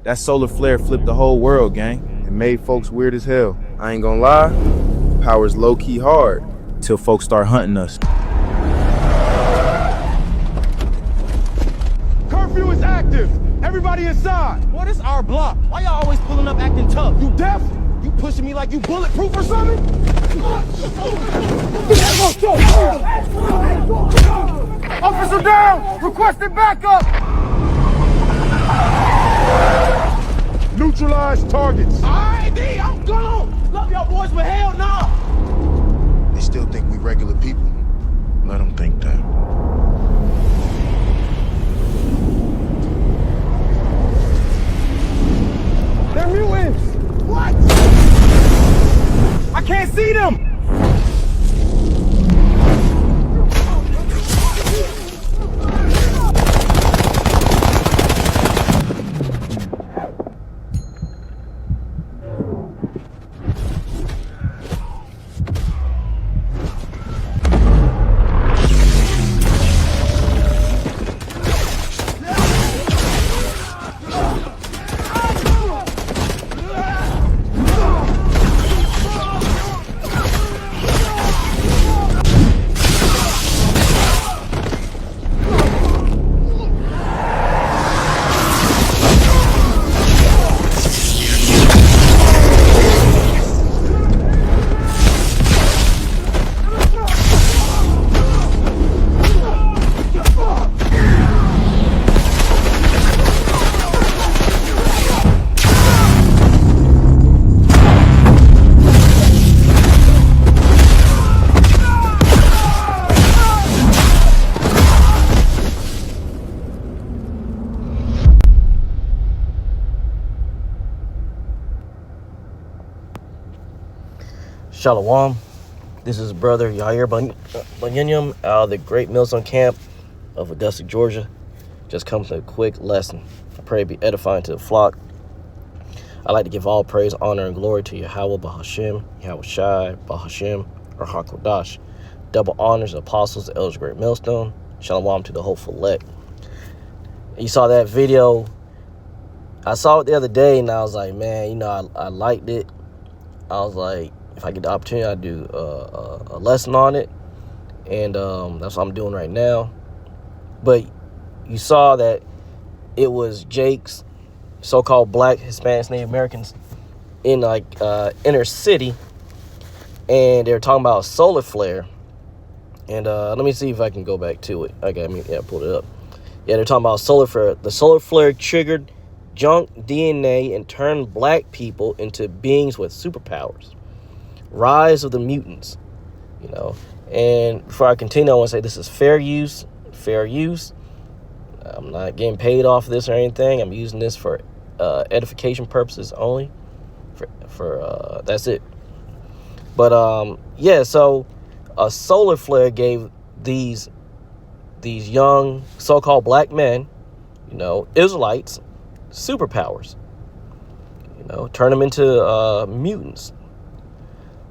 That solar flare flipped the whole world, gang. It made folks weird as hell. I ain't gonna lie, power's low-key hard till folks start hunting us. Curfew is active. Everybody inside. Boy, this our block. Why y'all always pulling up acting tough? You deaf? You pushing me like you bulletproof or something? Officer down! Requesting backup! Neutralize targets. Alright, D, I'm gone. Love y'all boys, but hell no. They still think we regular people. Let them think that. They're mutants! What? I can't see them! Shalom. This is Brother Yahawah out of the Great Millstone Camp of Augusta, Georgia. Just comes to a quick lesson. I pray it be edifying to the flock. I like to give all praise, honor, and glory to Yahawah, Bahasham, Yahawashi, Bahasham, or HaKodash. Double honors to apostles, the elders of Great Millstone. Shalom to the hopeful elect. You saw that video. I saw it the other day, and I was like, man, I liked it. I was like, if I get the opportunity, I'll do a lesson on it. And that's what I'm doing right now. But you saw that it was Jake's so-called black, Hispanics, Native Americans in like inner city. And they were talking about a solar flare. And let me see if I can go back to it. Okay, I pulled it up. Yeah, they're talking about solar flare. The solar flare triggered junk DNA and turned black people into beings with superpowers. Rise of the mutants, And before I continue, I want to say this is fair use. Fair use. I'm not getting paid off of this or anything. I'm using this for edification purposes only. For that's it. But yeah. So a solar flare gave these young so-called black men, Israelites, superpowers. Turn them into mutants.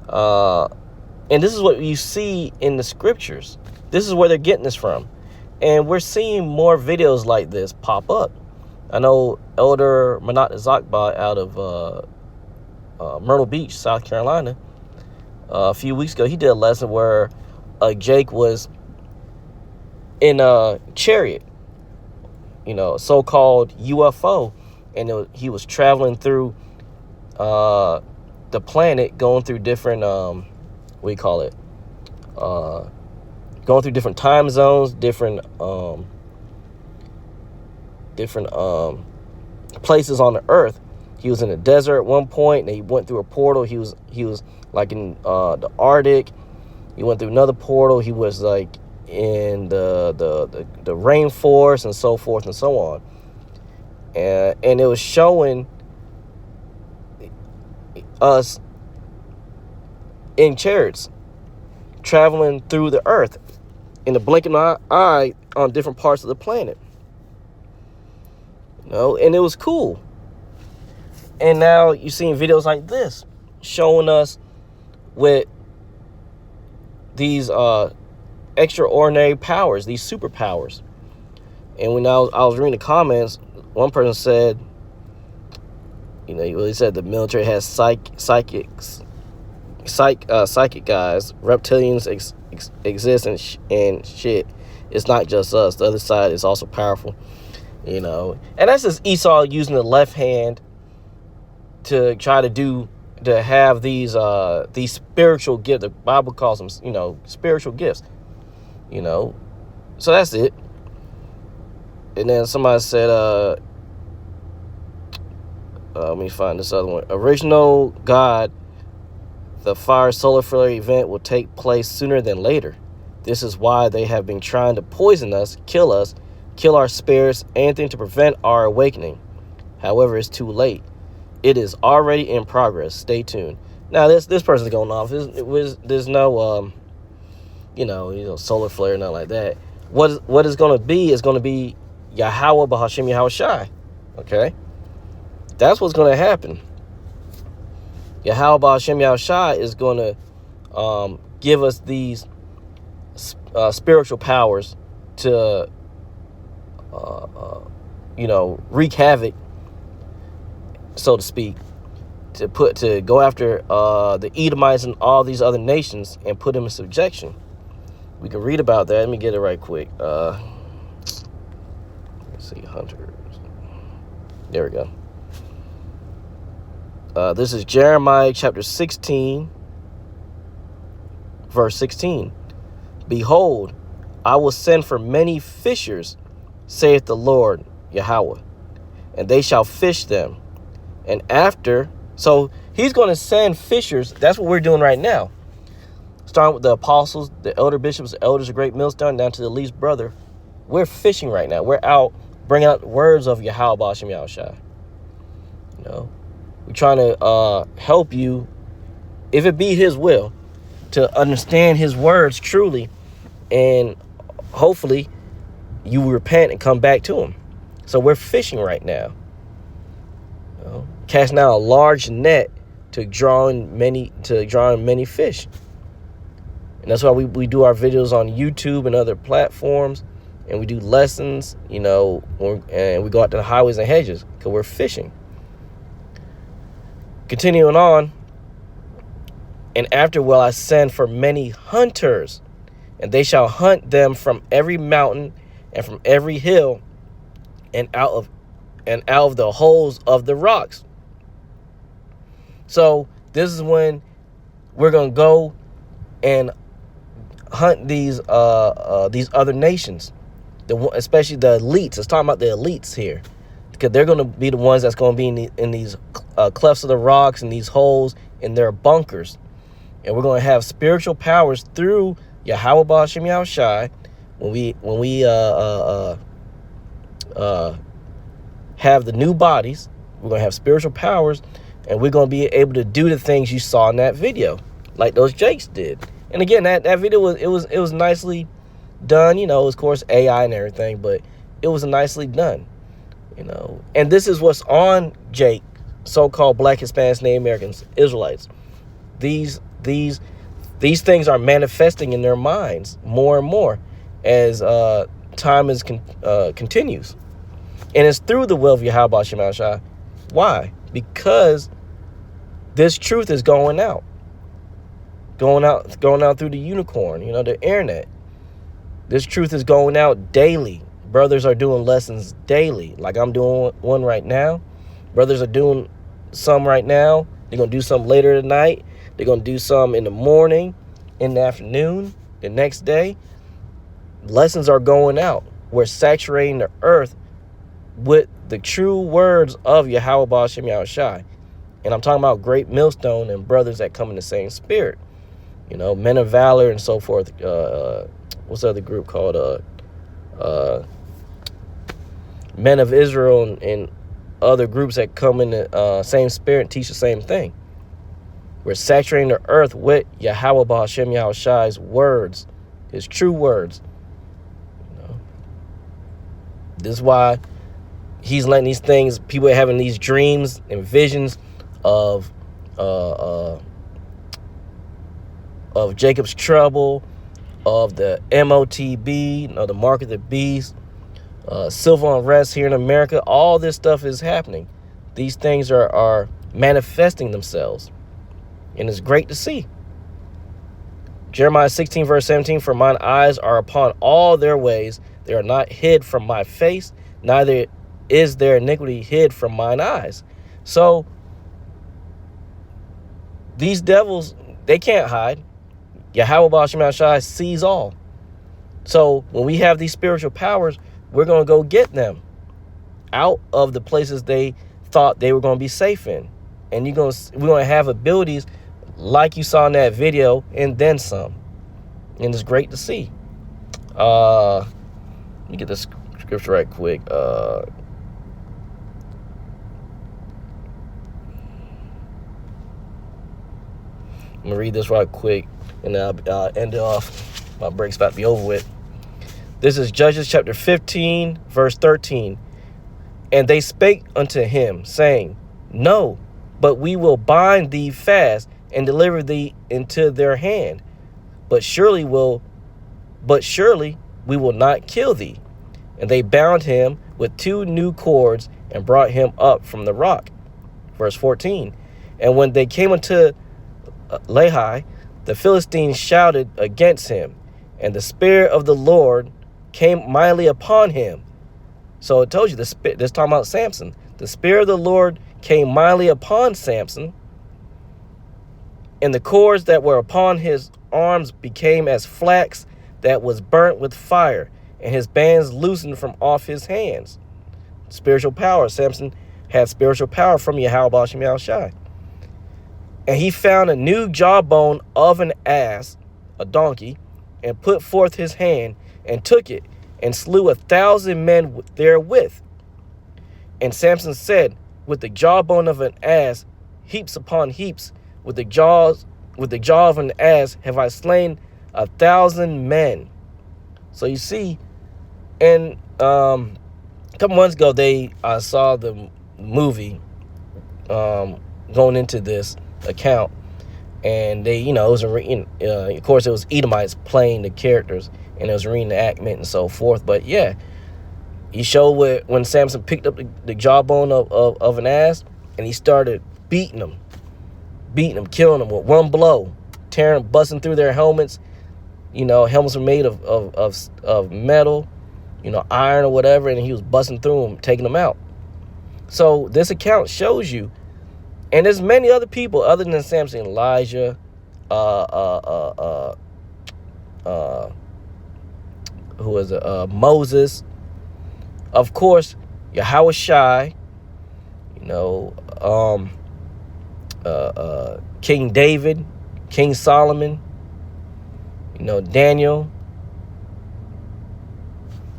And this is what you see in the scriptures. This is where they're getting this from. And we're seeing more videos like this pop up. I know Elder Manat Zakba out of Myrtle Beach, South Carolina, a few weeks ago, he did a lesson where Jake was in a chariot, so-called UFO, and he was traveling through the planet, going through different going through different time zones, different places on the earth. He was in the desert at one point, and he went through a portal. He was like in the Arctic. He went through another portal. He was like in the rainforest and so forth and so on. And it was showing us in chariots traveling through the earth in the blink of an eye on different parts of the planet. And it was cool. And now you're seeing videos like this showing us with these extraordinary powers, these superpowers. And when I was reading the comments, one person said, You know, he said the military has psychic guys. Reptilians exist and shit. It's not just us. The other side is also powerful. You know, and that's just Esau using the left hand to try to have these spiritual gifts. The Bible calls them, you know, spiritual gifts. You know, so that's it. And then somebody said, let me find this other one. Original God, the fire solar flare event will take place sooner than later. This is why they have been trying to poison us, kill our spirits, anything to prevent our awakening. However, it's too late. It is already in progress. Stay tuned. Now, this person's going off. There's no, you know, solar flare, nothing like that. What is going to be is going to be Yahawah, Bahasham, Yahawashi. Okay? That's what's going to happen. Yahawah, Bahasham, Yahawashi is going to give us these spiritual powers to, you know, wreak havoc, so to speak, to go after the Edomites and all these other nations and put them in subjection. We can read about that. Let me get it right quick. Let's see, hunters. There we go. This is Jeremiah chapter 16, verse 16. Behold, I will send for many fishers, saith the Lord Yahawah, and they shall fish them. And after, so he's going to send fishers. That's what we're doing right now. Starting with the apostles, the elder bishops, the elders of Great Millstone, down to the least brother. We're fishing right now. We're out bringing out the words of Yahawah, Bahasham, Yahawashi. You know, we're trying to help you, if it be his will, to understand his words truly, and hopefully you repent and come back to him. So we're fishing right now. You know, casting out a large net to draw in many fish. And that's why we do our videos on YouTube and other platforms, and we do lessons, you know, and we go out to the highways and hedges because we're fishing. Continuing on, and after will I send for many hunters, and they shall hunt them from every mountain and from every hill and out of the holes of the rocks. So this is when we're gonna go and hunt these other nations, especially the elites. Let's talk about the elites here, because they're going to be the ones that's going to be in these clefts of the rocks and these holes in their bunkers, and we're going to have spiritual powers through Yahawah, Bahasham, Yahawashi. When we have the new bodies, we're going to have spiritual powers, and we're going to be able to do the things you saw in that video, like those Jakes did. And again, that video was nicely done. You know, of course, AI and everything, but it was nicely done. You know, and this is what's on Jake, so-called Black, Hispanics, Native Americans, Israelites. These things are manifesting in their minds more and more as time continues, and it's through the will of Yahawah, Bahasham, Yahawashi. Why? Because this truth is going out through the unicorn, you know, the internet. This truth is going out daily. Brothers are doing lessons daily. Like I'm doing one right now. Brothers are doing some right now. They're going to do some later tonight. They're going to do some in the morning, in the afternoon, the next day. Lessons are going out. We're saturating the earth with the true words of Yahawah, Bahasham, Yahawashi. And I'm talking about Great Millstone and brothers that come in the same spirit. You know, Men of Valor and so forth. What's the other group called? Men of Israel and other groups that come in the same spirit and teach the same thing. We're saturating the earth with Yahawah, Bahasham, Yahawashi's words, his true words. You know, this is why he's letting these things, people are having these dreams and visions of Jacob's trouble, of the MOTB, you know, the mark of the beast, civil unrest here in America. All this stuff is happening these things are manifesting themselves. And it's great to see. Jeremiah 16 verse 17, for mine eyes are upon all their ways. They are not hid from my face, neither is their iniquity hid from mine eyes. So these devils, they can't hide. Yahawah Bahasham sees all. So when we have these spiritual powers, we're going to go get them out of the places they thought they were going to be safe in. And we're going to have abilities like you saw in that video, and then some. And it's great to see. Let me get this scripture right quick. I'm going to read this right quick, and then I'll end it off. My break's about to be over with. This is Judges chapter 15, verse 13. And they spake unto him, saying, no, but we will bind thee fast and deliver thee into their hand. But surely we will not kill thee. And they bound him with 2 new cords and brought him up from the rock. Verse 14. And when they came unto Lehi, the Philistines shouted against him, and the Spirit of the Lord came mightily upon him. So it tells you, this talking about Samson. The Spirit of the Lord came mightily upon Samson, and the cords that were upon his arms became as flax that was burnt with fire, and his bands loosened from off his hands. Spiritual power. Samson had spiritual power from Yahawashi. And he found a new jawbone of an ass, a donkey, and put forth his hand and took it and slew 1,000 men therewith. And Samson said, with the jawbone of an ass, heaps upon heaps, with the jaw of an ass have I slain 1,000 men. So you see, and a couple months ago, I saw the movie going into this account, and they, it was of course it was Edomites playing the characters, and it was a reenactment and so forth. But yeah, he showed when Samson picked up the jawbone of an ass, and he started beating them, killing them with one blow, busting through their helmets. Helmets were made of metal, iron or whatever, and he was busting through them, taking them out. So this account shows you, and there's many other people other than Samson, Elijah, who is Moses, of course, Yahawashi, King David, King Solomon, Daniel.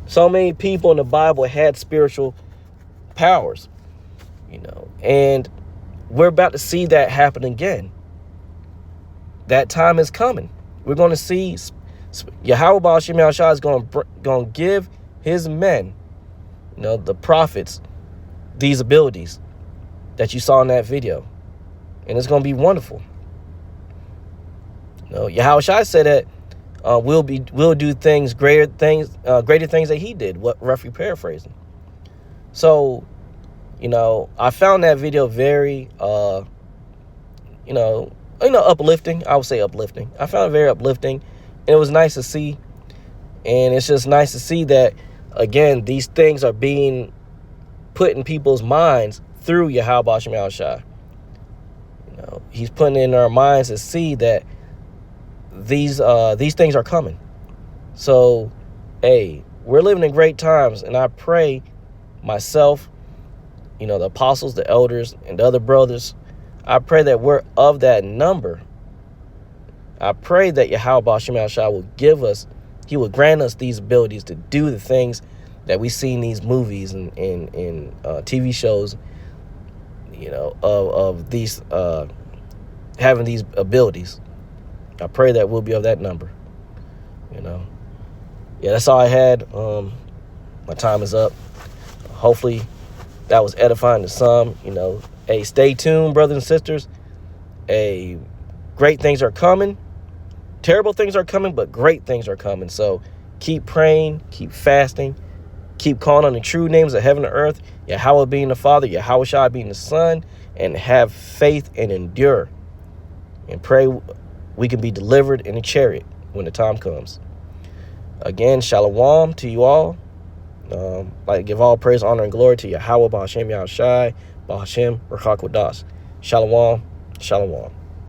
So many people in the Bible had spiritual powers, and we're about to see that happen again. That time is coming. We're going to see Yahawah Bahasham is going to give his men, the prophets, these abilities that you saw in that video. And it's going to be wonderful. Yahawashi said that we'll do things, greater things that he did, what roughly paraphrasing. So, I found that video very, uplifting. I would say uplifting. I found it very uplifting, and it was nice to see. And it's just nice to see that, again, these things are being put in people's minds through Yahawah Bahasham. He's putting it in our minds to see that these things are coming. So, hey, we're living in great times, and I pray myself, the apostles, the elders, and the other brothers, I pray that we're of that number. I pray that Yahawah Bahasham will give us, he will grant us these abilities to do the things that we see in these movies and TV shows, of these, having these abilities. I pray that we'll be of that number, Yeah, that's all I had. My time is up. Hopefully that was edifying to some, Hey, stay tuned, brothers and sisters. Hey, great things are coming. Terrible things are coming, but great things are coming. So keep praying, keep fasting, Keep calling on the true names of heaven and earth, Yahawah being the Father, Yahawashi being the Son, and have faith and endure. And pray we can be delivered in a chariot when the time comes. Again, shalom to you all. Like give all praise, honor, and glory to Yahawah, Bahasham, Yahawashi, Bahasham, Rakak Wadas. Shalom, shalom.